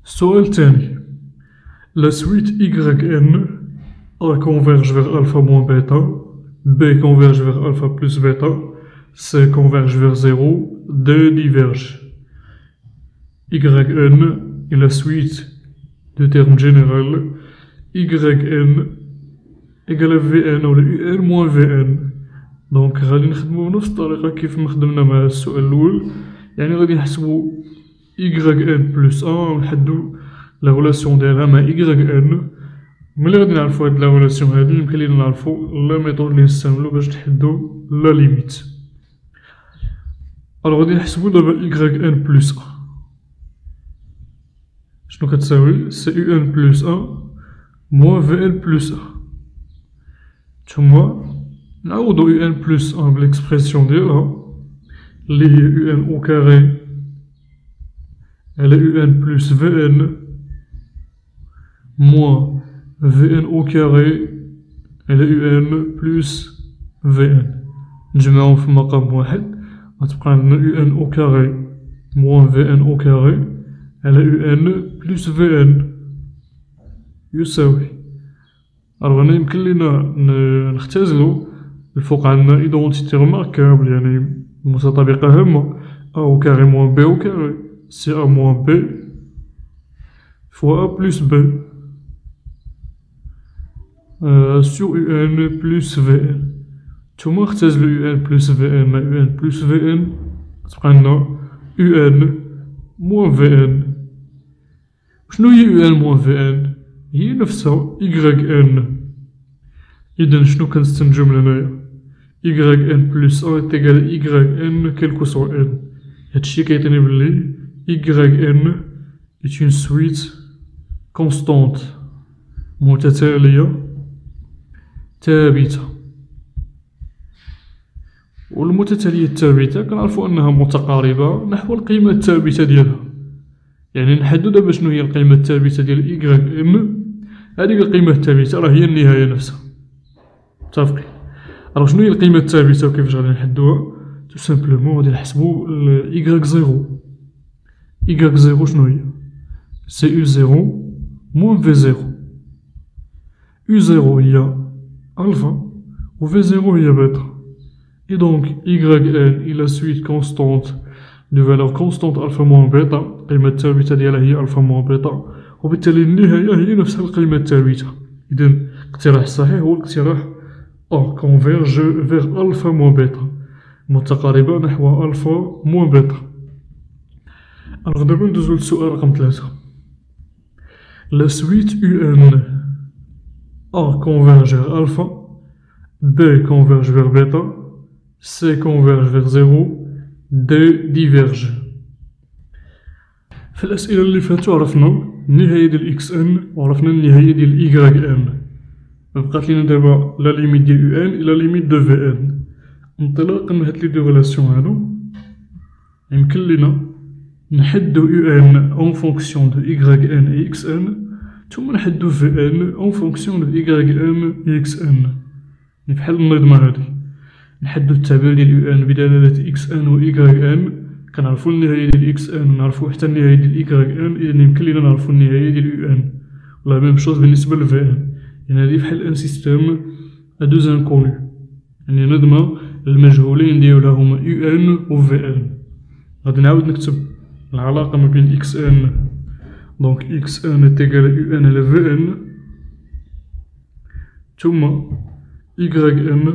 السؤال الثاني. La suite YN A converge vers alpha moins bêta, B converge vers alpha plus bêta, C converge vers 0, D diverge. YN est la suite du terme général YN égale à Vn ou UN moins Vn. Donc غادي نخدمو بنفس الطريقة كيف ما خدمنا مع السؤال الأول، يعني غادي نحسبو YN plus 1 ونحدو لا غولاسيون ديالها مع YN. ملي غادي نعرفو هاد لا غولاسيون هادي يمكن لينا نعرفو لا ميثود لي نستعملو باش نحدو لا ليميت. الوغ غادي نحسبو دابا YN plus 1 شنو كتساوي سي UN plus 1 moins VN plus 1. ثم نعوضو UN plus 1 بالإكسبرسيون ديالها لي هي UN au carré على UN plus VN moins VN au carré على UN plus VN. نجمعهم في مقام واحد غتبقى عندنا UN au carré moins VN au carré على UN plus VN يساوي. الوغ هنا يمكن لينا نختزلو الفوق عندنا إيدونتيتي رماركابل يعني متطابقة هامة A au carré moins B au carré c'est A moins B fois A plus B sur UN plus VN. ثم نختزلو UN plus VN مع UN plus VN تبقى عندنا UN moins VN. شنو هي UN moins VN؟ هي نفسها YN. إذن شنو كنستنتجو من هنايا؟ YN plus 1 est égal à YN quel que soit N. هادشي كيعطيني بلي YN est une suite constante متتالية ثابتة. والمتتالية الثابتة كنعرفو أنها متقاربة نحو القيمة الثابتة ديالها. يعني نحدو دابا شنو هي القيمة الثابتة ديال YN. هاديك القيمة الثابتة راه هي النهاية نفسها. متفقين؟ الوغ شنو هي القيمة الثابتة وكيفاش غادي نحدوها؟ تو سامبلومون غادي نحسبو Y0. Y0 شنو هي؟ سي U0 موان V0. U0 هي ألفا و V0 هي بيتا. Et donc YN est la suite constante de valeur constante alpha moins bêta. القيمة الثابتة ديالها هي ألفا moins بيتا، وبالتالي النهاية هي نفسها القيمة الثابتة. إذن الاقتراح الصحيح هو الاقتراح A converge vers alpha moins bêta متقاربة نحو ألفا moins بيتا. Alors دابا ندوزو للسؤال رقم 3. La suite UN A converge vers alpha, B converge vers bêta, C converge vers 0, D diverge. في الأسئلة اللي فاتو عرفنا النهاية ديال XN وعرفنا النهاية ديال YN. بقات لينا دابا لا ليميت ديال UN إلا ليميت دو VN. انطلاقا من هاد لي دو غولاسيون هادو يمكن لينا نحدو UN en fonction de YN et XN ثم نحدو VN en fonction de YN et XN. بحال النظمة هادي نحدو التعبير ديال UN بدلالة XN و YN. كنعرفو النهاية ديال XN ونعرفو حتى النهاية ديال YN. إذن يمكن لينا نعرفو النهاية ديال UN. لا ميم شوز بالنسبة ل VN. يعني هادي بحال ان سيستيم ا دو انكونو، يعني نظمة المجهولين ديالها هما UN و VN. غادي نعاود نكتب العلاقة ما بين XN. دونك XN est égal à UN على VN ثم YN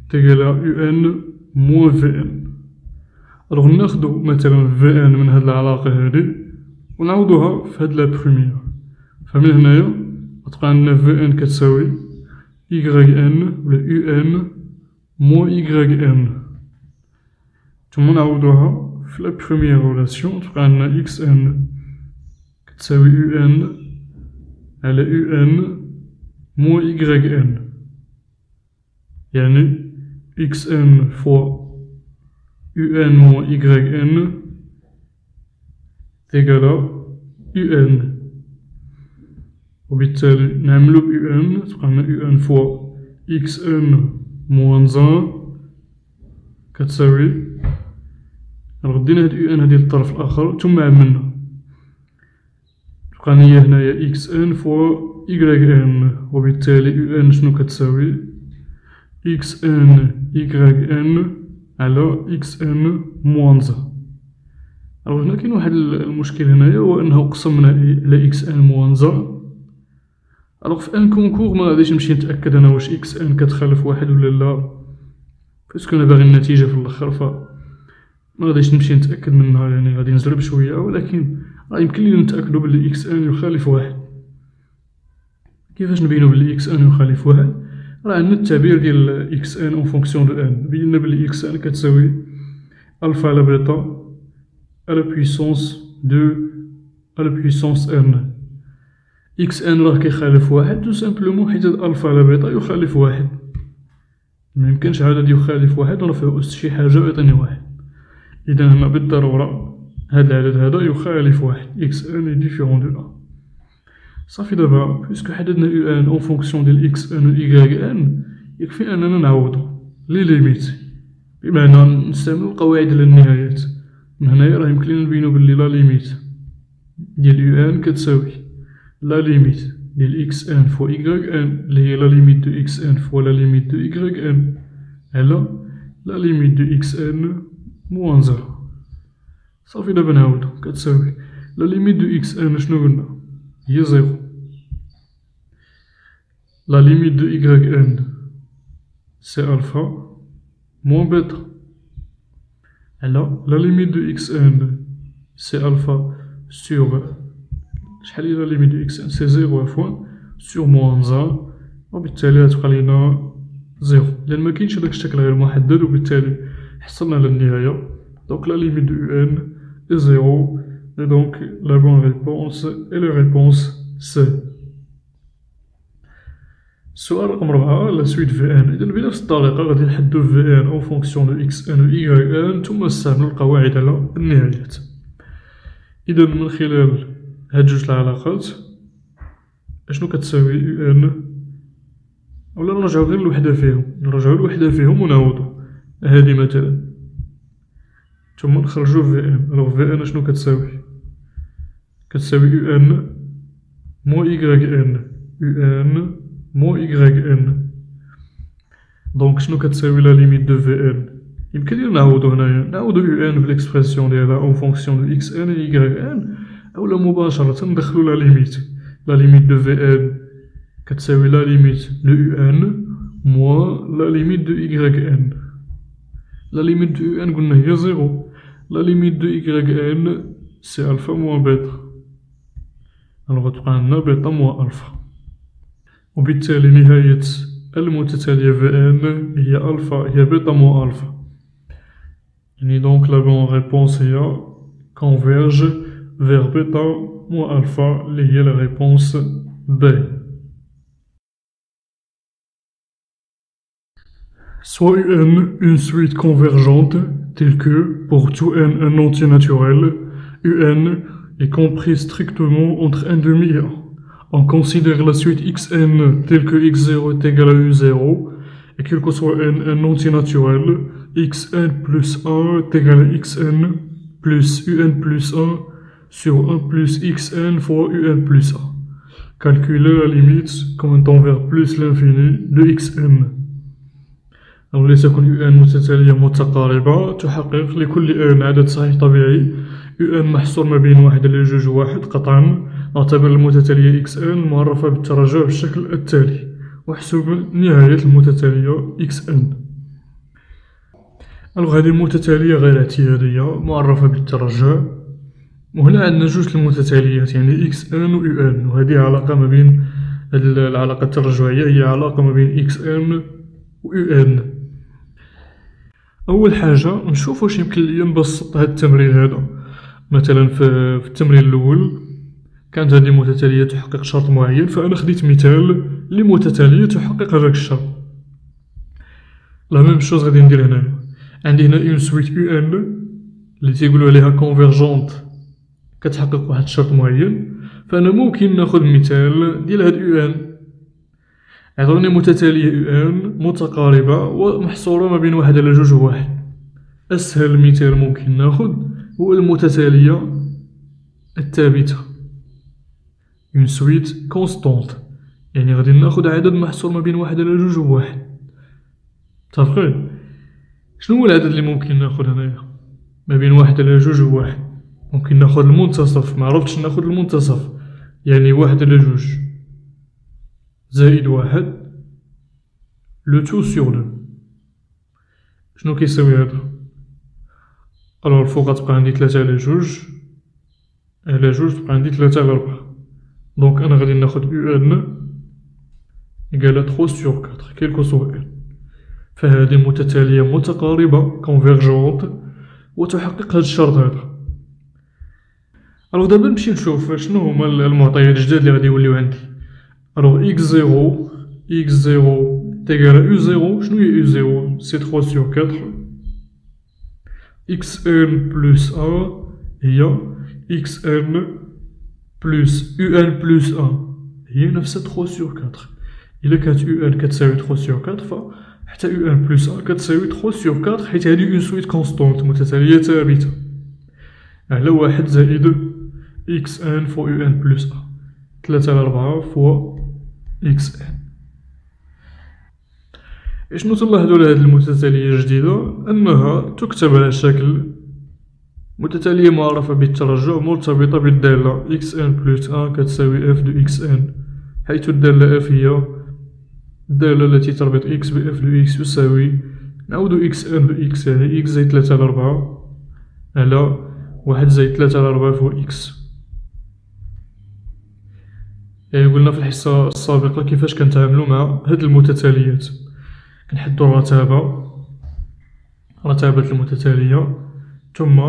est égal à UN moins VN. الوغ ناخدو مثلا VN من هاد العلاقة هادي ونعوضوها في هاد لا بروميير. فمن هنايا غتبقى عندنا VN كتساوي YN ولا UN moins YN. ثم نعوضوها في لا بروميير غولاسيون تبقى عندنا XN كتساوي UN على UN moins YN. يعني XN fois UN moins YN égal à UN. وبالتالي نعملو UN تبقى عندنا UN فوا XN موان 1 كتساوي. غدينا هاد UN هادي للطرف الآخر ثم عملنا تبقى ليا هنايا إكس إن فوا إيكغيك إن، وبالتالي يو إن شنو كتساوي إكس إن إيكغيك إن على إكس إن موان زا. ألوغ هنا كاين واحد المشكل هنايا، هو أنه قسمنا على إكس إن موان زا. ألوغ في أن كونكور مغاديش نمشي نتأكد أنا واش إكس إن كتخالف واحد ولا لا، باسكو أنا باغي النتيجة في اللخر، فمغاديش نمشي نتأكد منها، يعني غادي نزرب شوية، ولكن راه يمكن لينا نتأكدو بلي إكس إن يخالف واحد. كيفاش نبينو بلي إكس إن يخالف واحد؟ راه عندنا التعبير ديال إكس إن أون فونكسيون دو إن، بينا بلي إكس إن كتساوي ألفا على بيتا على بويسونس دو على بويسونس إن. إكس إن راه كيخالف واحد تو سامبلومون حيت هاد ألفا على بيتا يخالف واحد، ميمكنش عدد يخالف واحد ونرفعو أس شي حاجة ويعطيني واحد. إذا هنا بالضرورة هاد العدد هذا يخالف واحد، إكس إن إي ديفيرون دو أ. صافي دابا بويسكو حددنا يو إن أون فونكسيون ديال إكس إن و إيكغيك إن، يكفي أننا نعوضو لي ليميت، بمعنى نستعملو القواعد ديال النهايات. من هنايا راه يمكن لينا نبينو بلي لا ليميت ديال يو إن كتساوي لا ليميت ديال إكس إن فوا إيكغيك إن، اللي هي لا ليميت دو إكس إن فوا لا ليميت دو إيكغيك إن على لا ليميت دو إكس إن موان زيرو. صافي دابا نعاودو، كتساوي لا ليميت دو إكس إن شنو قلنا هي زيرو، لا ليميت دو إيكغيك إن سي ألفا موان بيتا على لا ليميت دو إكس إن سي ألفا سور شحال هي لا ليميت دو إكس إن سي زيرو عفوا سور موان زا، وبالتالي غتبقى لينا زيرو، لأن مكاينش هداك الشكل غير محدد، وبالتالي حصلنا على النهاية. دونك لا ليميت دو يو إن est 0, et donc la bonne réponse est la réponse C. السؤال رقم 4 لا سويت في ان. إذا بنفس الطريقة غادي نحدو في ان أون فونكسيون دو إكس ان و إيكغيك ان، ثم نستعملو القواعد على النهايات. إذا من خلال هاد جوج العلاقات أشنو كتساوي يو ان، أولا نرجعو غير لوحدة فيهم، نرجعو لوحدة فيهم ونعوضو هادي مثلا، ثم نخرجو في ان. الوغ في ان اشنو كتساوي؟ كتساوي يو ان مو إيكغيك ان، يو ان مو إيكغيك ان. دونك شنو كتساوي لا ليميت دو في ان؟ يمكن لينا نعوضو هنايا، نعوضو يو ان بالإكسبرسيون ديالها أون فونكسيون دو إكس ان و إيكغيك ان، أولا مباشرة ندخلو لا ليميت. لا ليميت دو في ان كتساوي لا ليميت دو يو ان موان لا ليميت دو إيكغيك ان. لا ليميت دو يو ان قلنا هي زيرو، لا ليميت دو إيكغيك ان سي ألفا موان بيتا، ألوغ غتبقى عندنا بيتا موان ألفا، وبالتالي نهاية المتتالية في ان هي ألفا هي بيتا موان ألفا. يعني دونك لا بون ريبونس هي converge vers بيتا موان ألفا اللي هي لا ريبونس B. Soit n une suite convergente telle que, pour tout n un entier naturel, un est compris strictement entre un demi et 1. On considère la suite xn telle que x0 est égal à u0, et quel que soit n un entier naturel, xn plus 1 est égal à xn plus un plus 1 sur 1 plus xn fois un plus 1. Calculer la limite quand on tend vers plus l'infini de xn. أو لتكن يو ان متتالية متقاربة تحقق لكل ان عدد صحيح طبيعي يو ان محصور ما بين واحد إلى جوج واحد. قطعا نعتبر المتتالية إكس ان معرفة بالترجع بالشكل التالي، وحسب نهاية المتتالية إكس ان. ألوغ هذه المتتالية غير اعتيادية معرفة بالترجع، وهنا عندنا جوج المتتاليات يعني إكس ان و يو ان، وهذه علاقة ما بين العلاقة الترجعية هي علاقة ما بين إكس ان و يو ان. أول حاجة نشوف واش يمكن ليا نبسط هاد التمرين هذا. مثلا في التمرين الأول كانت هذه متتالية تحقق شرط معين، فأنا خديت مثال لمتتالية تحقق هذاك الشرط. لا ميم شوز غادي ندير هنايا، عندي هنا اون سويت يو ان اللي تيقولو عليها كونفيرجونت كتحقق واحد الشرط معين، فأنا ممكن ناخد مثال ديال هاد يو ان. عطوني متتالية يو ان متقاربة ومحصورة ما بين واحد على جوج واحد. أسهل مثال ممكن ناخد هو المتتالية الثابتة. اون سويت كونستونت، يعني غادي ناخد عدد محصور ما بين واحد على جوج وواحد. متفقين؟ شنو هو العدد اللي ممكن ناخد هنايا ما بين واحد على جوج وواحد؟ ممكن ناخد المنتصف. معرفتش ناخد المنتصف، يعني واحد على جوج زائد واحد لو تو سور دو. شنو كيساوي هذا؟ الوغ الفوق غتبقى عندي تلاتة على جوج تبقى عندي تلاتة على ربعة. دونك انا غادي ناخد يو ان إيكال 3 سور 4 كيلكو سوا ان. فهذه متتالية متقاربة كونفيرجونت وتحقق هذا الشرط هذا. الوغ دابا نمشي نشوف شنو هما المعطيات الجداد اللي غادي يوليو عندي. الوغ إكس زيرو تيغال يو زيرو. شنو هي يو زيرو؟ سي 3 سور 4. إكس ان بلوس أ هي إكس ان بلوس يو ان بلوس أ هي نفس 3 سور 4. إلا كانت يو ان كتساوي 3 سور 4 فحتى يو ان بلوس أ كتساوي 3 سور 4، حيت هادي اون سويت كونستونت متتالية ثابتة على واحد زائد إكس ان فوا يو ان بلوس أ. 3 على 4 فوا إكس ان. شنو تلاحظو على هاد المتتالية الجديدة؟ أنها تكتب على شكل متتالية معرفة بالترجع مرتبطة بالدالة إكس ان بلوس أ كتساوي اف دو إكس ان، حيث الدالة اف هي الدالة التي تربط إكس بإف دو إكس يساوي نعود إكس ان بإكس، يعني إكس زائد 3 على 4 على واحد زائد 3 على 4 فوا إكس. يعني قلنا في الحصة السابقة كيفاش كنتعاملو مع هاد المتتاليات. كنحدو رتابة المتتالية، ثم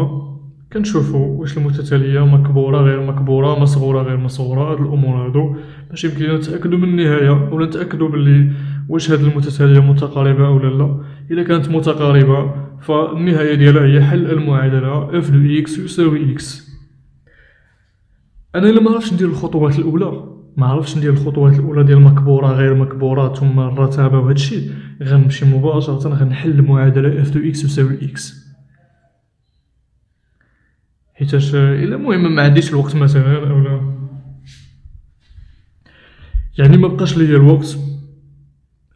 كنشوفو واش المتتالية مكبورة غير مكبورة، مصغورة غير مصغورة. هاد الأمور هادو باش يمكننا نتأكدو من النهاية ولا نتأكدو بلي واش هاد المتتالية متقاربة أو لا. إلا كانت متقاربة فالنهاية ديالها هي حل المعادلة اف دو إكس يساوي إكس. أنا إلا معرفتش ندير الخطوات الأولى، ديال مكبورة غير مكبورة ثم الرتابة وهادشي، غنمشي مباشرة غنحل المعادلة اف دو إكس يساوي إكس. حيتاش إلا المهم معنديش الوقت مثلا أولا يعني مبقاش ليا الوقت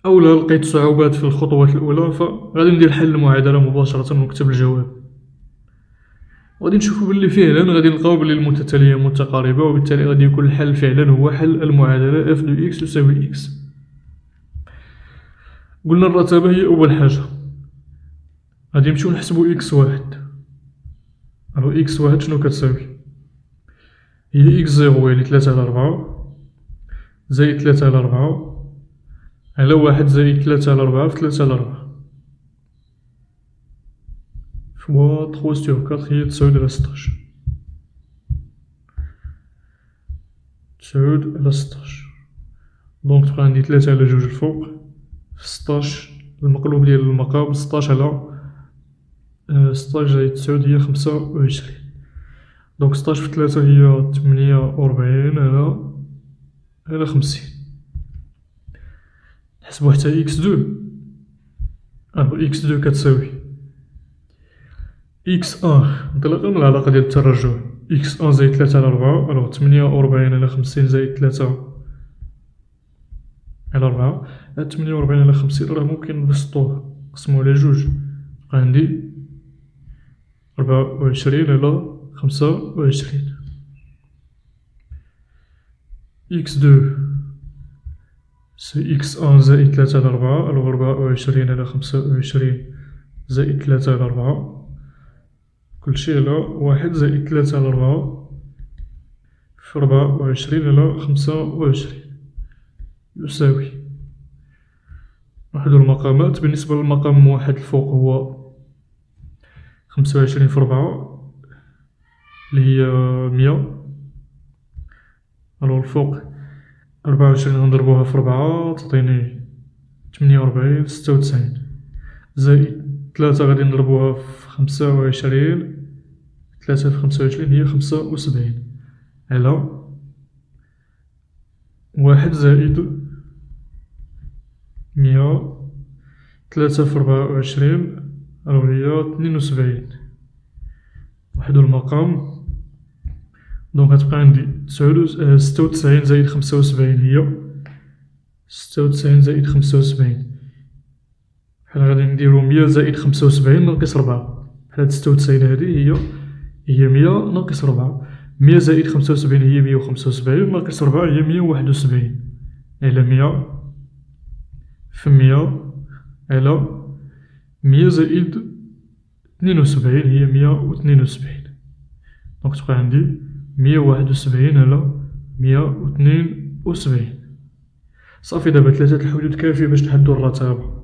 أولا لقيت صعوبات في الخطوات الأولى، فغادي ندير حل المعادلة مباشرة ونكتب الجواب. وغادي نشوفو بلي فعلا غادي نلقاو بلي المتتالية متقاربة، وبالتالي غادي يكون الحل فعلا هو حل المعادلة اف دو إكس يساوي إكس. قلنا الرتابة هي أول حاجة. غادي نمشيو نحسبو إكس واحد. ألو إكس واحد شنو كتساوي؟ هي إكس زيرو يعني 3 على 4 زائد 3 على 4 على واحد زائد 3 على 4 في 3 على 4 فوا 3 سور 4 هي تساوي على 16. تساوي على 16. دونك تبقى عندي 3 على جوج الفوق في 16 المقلوب ديال المقام 16 على 16 زائد 9 هي 25. دونك 16 في 3 هي 48 على 50. نحسبو حتى إكس دو. إكس دو كتساوي إكس أن انطلاقا من العلاقة ديال الترجع إكس أن زائد 3 على 4. ألوغ 48 على 50 زائد 3 على 4. هاد 48 على 50 راه ممكن نبسطوه نقسمو على جوج، بقى عندي 24 على 25. إكس دو سي إكس أن زائد 3 على 4. ألوغ 24 على 25 زائد 3 على 4 كلشي على واحد زائد 3 على 4 في 24 على 25 يساوي. نوحدو المقامات. بالنسبة للمقام واحد الفوق هو 25 في 4 اللي هي 100. ألوغ الفوق 24 غنضربوها في 4 تعطيني 48 96 زائد 3 غادي نضربوها في 25. 3 في 25 هي 75 على واحد زائد 100. 3 في 24 ألوغ هي 72. وحدو المقام دونك غتبقى عندي 96 زائد 75 هي 96 زائد 75 بحال غادي نديرو 100 زائد 75 ناقص 4 بحال هاد 96 هادي هي 100 ناقص 4 100 زائد 75 هي 175 ناقص 4 هي 171 على 100 في 100 على 100 زائد 72 هي 172 دونك تبقى عندي 171 على 172 صافي. دابا 3 الحدود كافية باش نحدو الرتابة.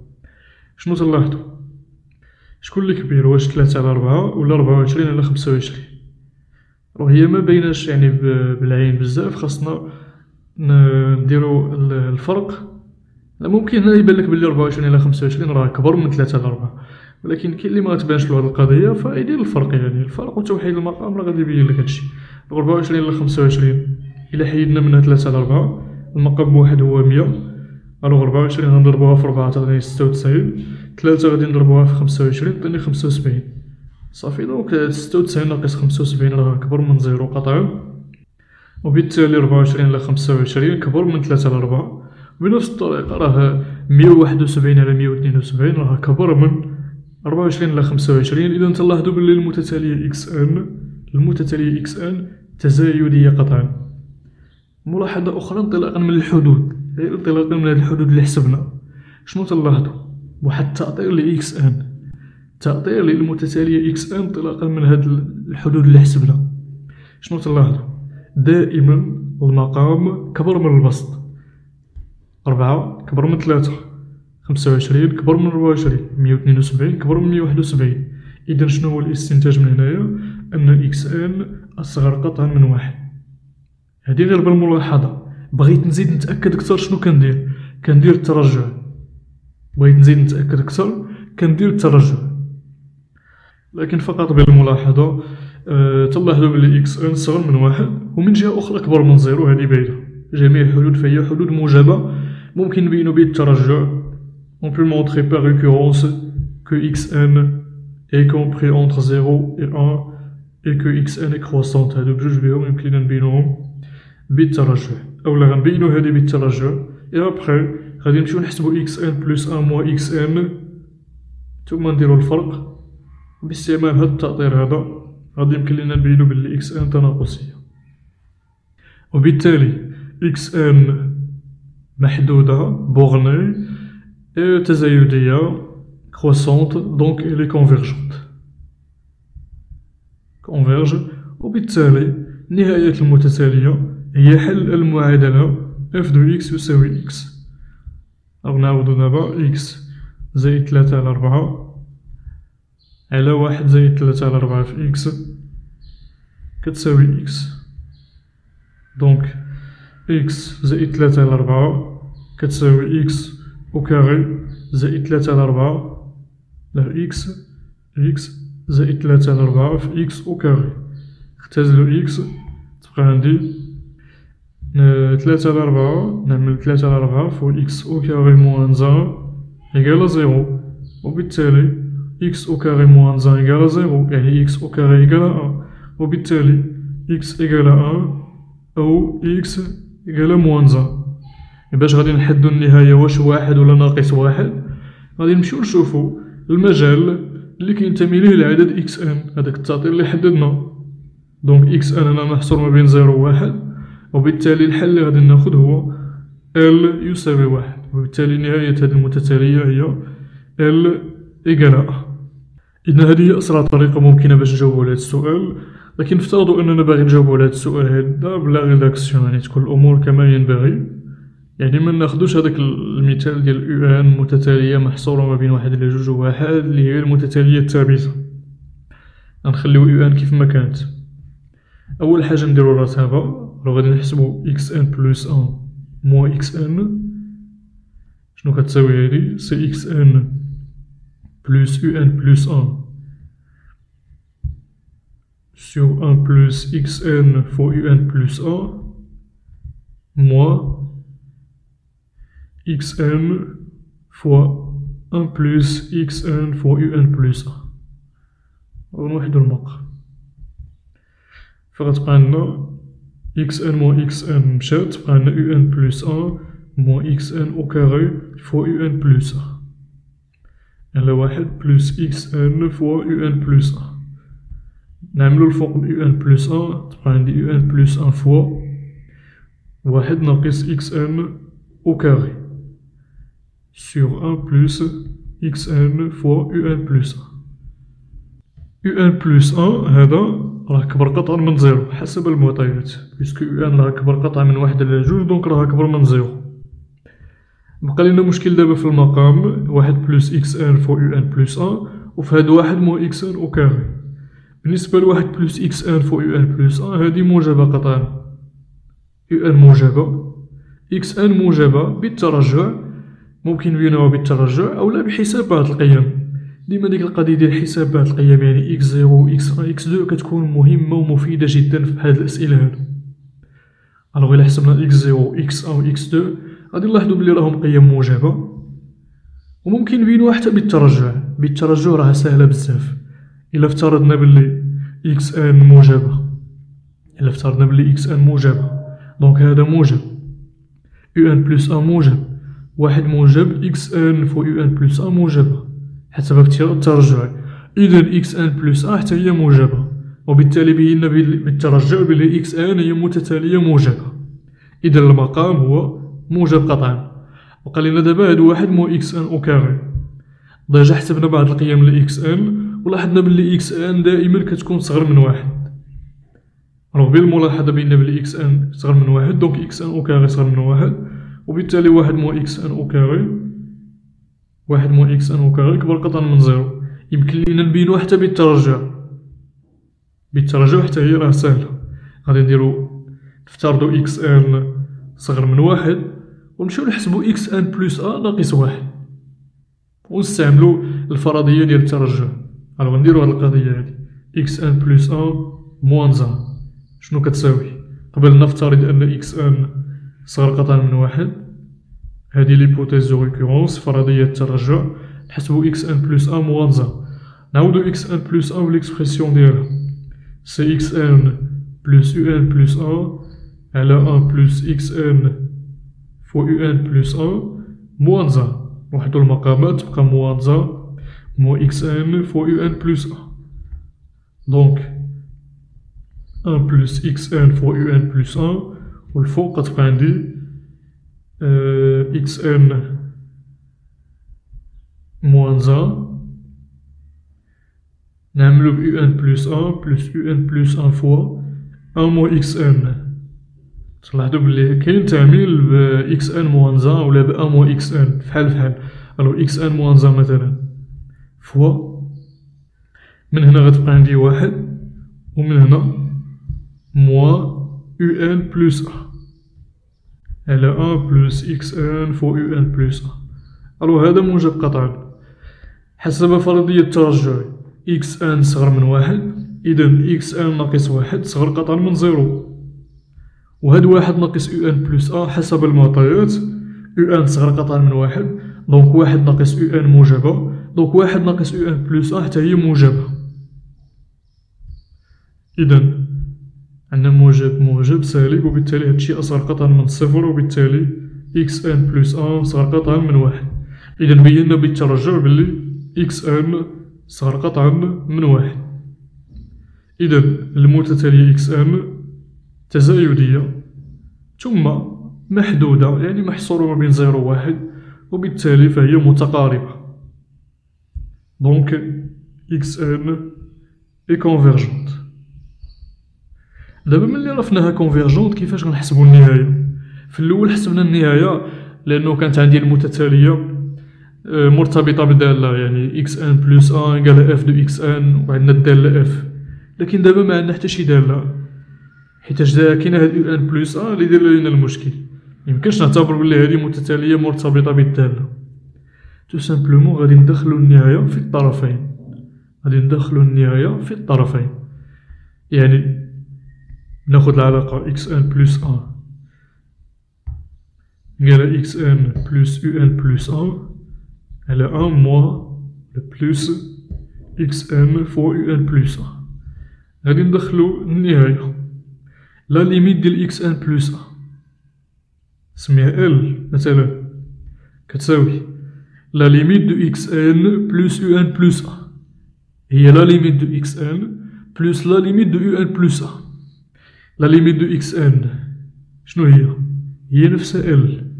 شنو تلاحظو؟ شكون اللي كبير، واش 3 على 4 ولا 24 على 25؟ راه هي ما بايناش يعني بالعين بزاف، خاصنا نديرو الفرق. ممكن هنا يبان لك بلي 24 على 25 راه كبر من 3 على 4، ولكن كاين اللي ما تبانش له هاد القضيه فيدير الفرق. يعني الفرق وتوحيد المقام راه غادي يبين لك هادشي. 24 على 25 الا حيدنا منها 3 على 4 المقام بواحد هو 100، الوغ 24 غنضربوها في 4 تعطيني 96، 3 غادي نضربوها في 25 تعطيني 75 صافي. دونك 96 ناقص 75 راه كبر من 0 قطعا، وبالتالي 24 على 25 كبر من 3 على 4. بنفس الطريقة راه 171 على 172 راه كبر من 24 على 25. إذا تلاحظوا بلي المتتالية المتتالية إكس أن تزايدية قطعا. ملاحظة أخرى انطلاقا من الحدود، انطلاقا من هاد الحدود اللي حسبنا، شنو تلاحظوا؟ واحد التأطير لإكس أن، تأطير للمتتالية إكس أن انطلاقا من هاد الحدود اللي حسبنا. شنو تلاحظوا؟ دائما المقام كبر من البسط. 4 كبر من 3، 25 كبر من 24، 172 كبر من 171. إذا شنو هو الاستنتاج من هنايا؟ أن إكس أن أصغر قطعا من 1. هادي غير بالملاحظة. بغيت نزيد نتأكد أكثر شنو كندير الترجع. بغيت نزيد نتأكد أكثر كندير الترجع، لكن فقط بالملاحظة. تلاحظوا بلي إكس أن صغر من 1 ومن جهة أخرى كبر من 0. هادي باينة. جميع الحدود فهي حدود موجبة ممكن نبينو بيه الترجع. On peut montrer par récurrence que xn est compris entre 0 et 1 et que xn est croissante. هادو بجوج بهم يمكن نبينوهم بالترجع، أولا غنبينو هادي بالترجع. et après غادي نمشيو نحسبو xn plus 1 moins xn ثم نديرو الفرق باستعمال هاد التأطير هذا. غادي يمكن لينا نبينو بلي xn تناقصية، وبالتالي xn محدودة bornée et تزايدية croissante, donc elle est convergente. converge. وبالتالي نهاية المتتالية هي حل المعادلة f de x يساوي x. نعاودو دابا x زائد 3 على 4 على 1 زائد 3 على 4 في x كتساوي x. دونك x زائد 3 على 4 كتساوي x au carré زائد 3 على 4 لا x زائد 3 على 4 في x au carré. اختزلو x تبقى عندي 3 على 4 نعمل 3 على 4 فوق x au carré moins 1 égale 0، وبالتالي x au carré moins 1 égale 0 يعني x au carré égale 1، وبالتالي x égale 1 أو x égale moins 1. باش غادي نحدو النهاية واش 1 ولا ناقص 1 غادي نمشيو نشوفو المجال اللي كينتمي ليه العدد إكس أن، هداك التعطيل اللي حددنا. دونك إكس أن هنا محصور ما بين 0 و 1، وبالتالي الحل اللي غادي ناخد هو ال يساوي 1، وبالتالي نهاية هذه المتتالية هي ال إيكال 1. إذا هذه هي أسرع طريقة ممكنة باش نجاوبو على هذا السؤال، لكن افترضوا أننا باغي نجاوبو على هذا السؤال هذا بلا ريداكسيون، يعني تكون الأمور كما ينبغي. يعني ما ناخدوش هذاك المثال ديال يو ان متتالية محصورة ما بين 1 إلى 2 و 1 اللي هي المتتالية الثابتة، غنخليو يو ان كيف ما كانت. أول حاجة نديرو الرتابة، غادي نحسبو إكس ان بلس 1 موان إكس ان. شنو كتساوي هادي؟ سي إكس ان بلس يو ان بلس 1 sur 1 plus xn fois un plus 1 moins xn fois 1 plus xn fois un plus 1. ونوحدو المقام، فغتبقى عندنا xn moins xn مشات بقى عندنا un plus 1 moins xn au carré fois un plus 1. على واحد plus xn fois un plus 1. نعملو الفوق un plus 1 تبقى عندي un plus 1 fois واحد ناقص xn au carré sur 1 plus xn fois un plus 1. un plus 1 هذا راه كبر قطعا من زيرو حسب المعطيات، بيسكو ان راه كبر قطعا من واحد على جوج، دونك راه كبر من زيرو. بقى لينا مشكل دابا في المقام، واحد بلوس اكس ان فوا ان بلوس ان، وفي هاد واحد مو اكس ان او كاري. بالنسبة لواحد بلوس اكس ان فوا ان بلوس ان هادي موجبة قطعا، ان موجبة، اكس ان موجبة بالترجع، ممكن نبينوها بالترجع أولا بحساب هاد القيم. ديما ديك القضية ديال حساب هاد القيم يعني اكس زيرو اكس ان اكس دو كتكون مهمة ومفيدة جدا في هاد الأسئلة هادو. الوغ إلا حسبنا اكس زيرو اكس ان و اكس دو غادي نلاحظو بلي راهم قيم موجبة، وممكن نبينوها حتى بالترجع. بالترجع راها ساهلة بزاف. إلا افترضنا بلي اكس ان موجبة، دونك هذا موجب، يو ان بلس ان موجب، واحد موجب، اكس ان فوا يو ان بلس ان موجبة حسب الترجع. إذا اكس ان بلس ان حتى هي موجبة، وبالتالي بينا بالترجع بلي اكس ان هي متتالية موجبة. إذا المقام هو موجب قطعا. بقى لينا دابا هادو واحد مو اكس ان او كاري. ديجا حسبنا بعض القيم ل اكس ان ولاحظنا بلي اكس ان دائما كتكون صغر من واحد. الوغ بالملاحظة بينا بلي اكس ان صغر من واحد، دونك اكس ان او كاري صغر من واحد، وبالتالي واحد مو اكس ان او كاري، واحد مو اكس ان او كاري كبر قطعا من زيرو. يمكن لينا نبينوها حتى بالترجع. بالترجع حتى هي راه ساهلة. غادي نديرو نفترضو اكس ان صغر من واحد، ونمشيو نحسبو اكس ان بلس ان ناقص واحد، ونستعملو الفرضية ديال الترجع. الوغ نديرو هاد القضية هادي، اكس ان بلس ان موانز ان شنو كتساوي؟ قبل نفترض أن اكس ان صغر قطعا من واحد، هادي ليبوتيز دو ريكورونس فرضية الترجع. نحسبو اكس ان بلس ان موانز ان، نعاودو اكس ان بلس ان بليكسبرسيون ديالها، سي اكس ان بلس يو ان بلس ان على ان بلس اكس ان فوا يو ان بلس ان موانز ان. وحدو المقامات تبقى موانز ان مو اكس ان فوا يو ان بلس ان. دونك ان بلس اكس ان فوا يو ان بلس ان، والفوق غتبقى عندي اكس ان موانز ان نعملو ب يو ان بلس ان بلس يو ان بلس ان فوا ان مو اكس ان. تلاحظو بلي كاين تعميل ب اكس ان موانز ان ولا ب ان مو اكس ان فحال. الو اكس ان موانز ان مثلا فوا، من هنا غتبقى عندي واحد، ومن هنا موان يو ان بلس ان على ان بلس اكس ان فوا يو ان بلس ان. الو هذا موجب قطعا حسب فرضية الترجع. اكس ان صغر من واحد، إذا اكس ان ناقص واحد صغر قطعا من زيرو، وهاد واحد ناقص يو ان بلس ان حسب المعطيات. يو ان صغر قطعا من واحد، دونك واحد ناقص يو ان موجبة، دونك واحد ناقص يو ان بلس ان حتى هي موجبة. إذا عندنا موجب سالب، وبالتالي هادشي أصغر قطعا من صفر، وبالتالي اكس ان بلس ان صغر قطعا من واحد. إذا بينا بالترجع بلي اكس ان صغر قطعا من واحد. إذا المتتالية اكس ان تزايدية ثم محدودة، يعني محصورة ما بين زيرو و واحد، وبالتالي فهي متقاربة. دونك اكس ان اي كونفيرجونت. دابا ملي عرفناها كونفيرجونت كيفاش غنحسبو النهاية؟ في الأول حسبنا النهاية لأنه كانت عندي المتتالية مرتبطة بدالة، يعني اكس ان بلس ان إيكال اف دو اكس ان، وعندنا الدالة اف. لكن دابا ما عندنا حتى شي دالة، حيتاش كاينة هاد يو ان بلس ان لي دايرة لينا المشكل. ميمكنش نعتبر بلي هادي متتالية مرتبطة بالدالة. تو سامبلومون غادي ندخلو النهاية في الطرفين. يعني ناخد العلاقة اكس ان بلس ان إيكال اكس ان بلس يو ان بلس ان على ان موان بلس اكس ان فوا يو ان بلس ان. غادي ندخلو النهاية. لا ليميت ديال إكس أن بلوس أ سميها ال مثلا كتساوي لا ليميت دو إكس أن بلوس أو أن بلوس أ، هي لا ليميت دو إكس أن بلوس لا ليميت دو أو أن بلوس أ. لا ليميت دو إكس أن شنو هي؟ هي نفسها ال،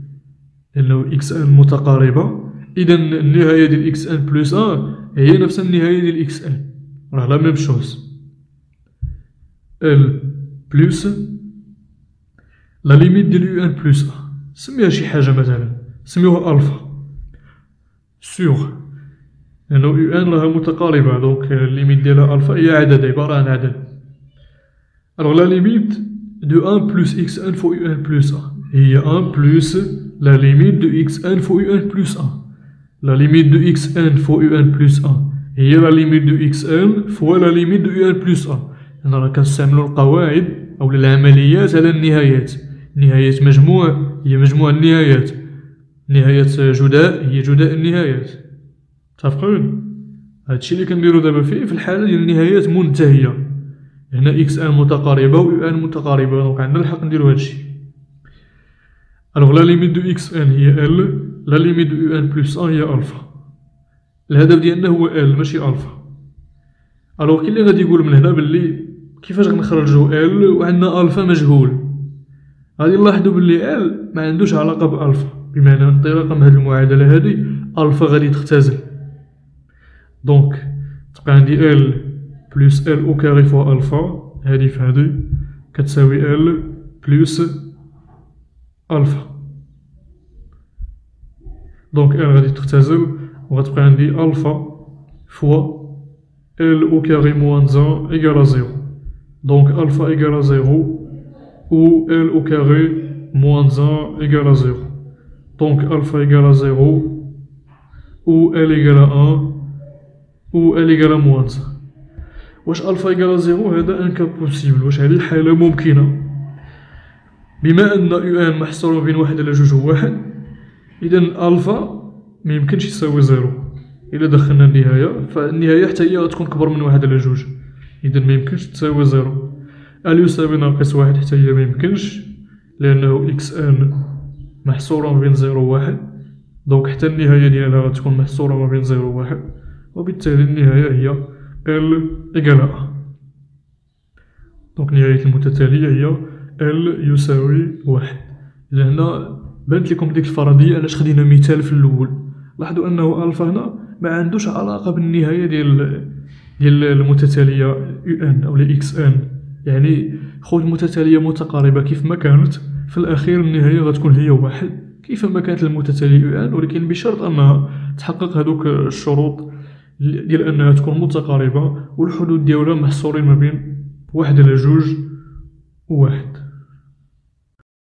لأنه إكس أن متقاربة، إذا النهاية ديال إكس أن بلوس أ هي نفس النهاية ديال إكس أن، راه لا ميم شوز. ال بلوس لا ليميت ديال أو أن بلوس أ، سميها شي حاجة مثلا، سميوها ألفا سيغ، لأنه أو أن راها متقاربة، دونك الليميت ديالها ألفا هي عدد، عبارة عن عدد. ألوغ لا ليميت دو أن بلوس إكس أن فو أو أن بلوس أ هي أن بلوس لا ليميت دو إكس أن فو أو أن بلوس أ. لا ليميت دو إكس أن فو أو أن بلوس أ هي لا ليميت دو إكس أن فوا لا ليميت دو أو أن بلوس أ. هنا راه كنستعملو القواعد أو العمليات على النهايات. نهاية مجموع هي مجموع النهايات، نهاية جداء هي جداء النهايات. متفقين؟ هادشي اللي كنديرو دابا فيه في الحالة ديال النهايات منتهية. هنا إكس أن متقاربة و أو أن متقاربة، دونك عندنا الحق نديرو هادشي. ألوغ لا ليميت دو إكس أن هي ال، لا ليميت دو أو أن بلوس أ هي ألفا. الهدف ديالنا هو ال ماشي ألفا. ألوغ كاين اللي غادي يقول من هنا بلي كيفاش غنخرجو ال و عندنا ألفا مجهول. غادي نلاحظو بلي ال ما عندوش علاقة بألفا، بمعنى انطلاقا من هاد المعادلة هادي ألفا غادي تختزل، دونك تبقى عندي ال بلوس ال أو كاري فوا ألفا، هادي في هادي كتساوي ال بلوس ألفا. دونك ال غادي تختزل و غتبقى عندي ألفا فوا ال أو كاري موان زان إيكال زيرو، دونك ألفا إيكال زيرو و ال أو كاري موان زان إيكال زيرو، دونك ألفا إيكال زيرو و ال إيكال أن و ال إيكال موان زان. واش ألفا إيكال زيرو؟ هذا ان كا بوسيبل، واش هذه الحالة ممكنة؟ بما أن أو أن محصورة بين واحد على جوج و واحد، إذا ألفا ميمكنش يساوي زيرو. إلا دخلنا النهاية فالنهاية حتى هي غتكون كبر من واحد على جوج، إذا ميمكنش تساوي زيرو. ال يساوي ناقص واحد حتى هي ميمكنش، لأنه إكس أن محصورة ما بين زيرو و واحد، دونك حتى النهاية ديالها غتكون محصورة ما بين زيرو و واحد، وبالتالي النهاية هي ال إيكال أ. دونك نهاية المتتالية هي ال يساوي واحد. إذا هنا بانت لكم ديك الفرضية علاش خدينا مثال في الأول. لاحظوا أنه ألفا هنا ما عندوش علاقة بالنهاية ديال المتتالية أو أن أو إكس أن، يعني خذ المتتالية متقاربة كيف ما كانت، في الأخير النهاية غتكون هي واحد كيف ما كانت المتتالية أو أن، ولكن بشرط أنها تحقق هذوك الشروط ديال أنها تكون متقاربة والحدود ديالها محصورين ما بين واحد على جوج و واحد.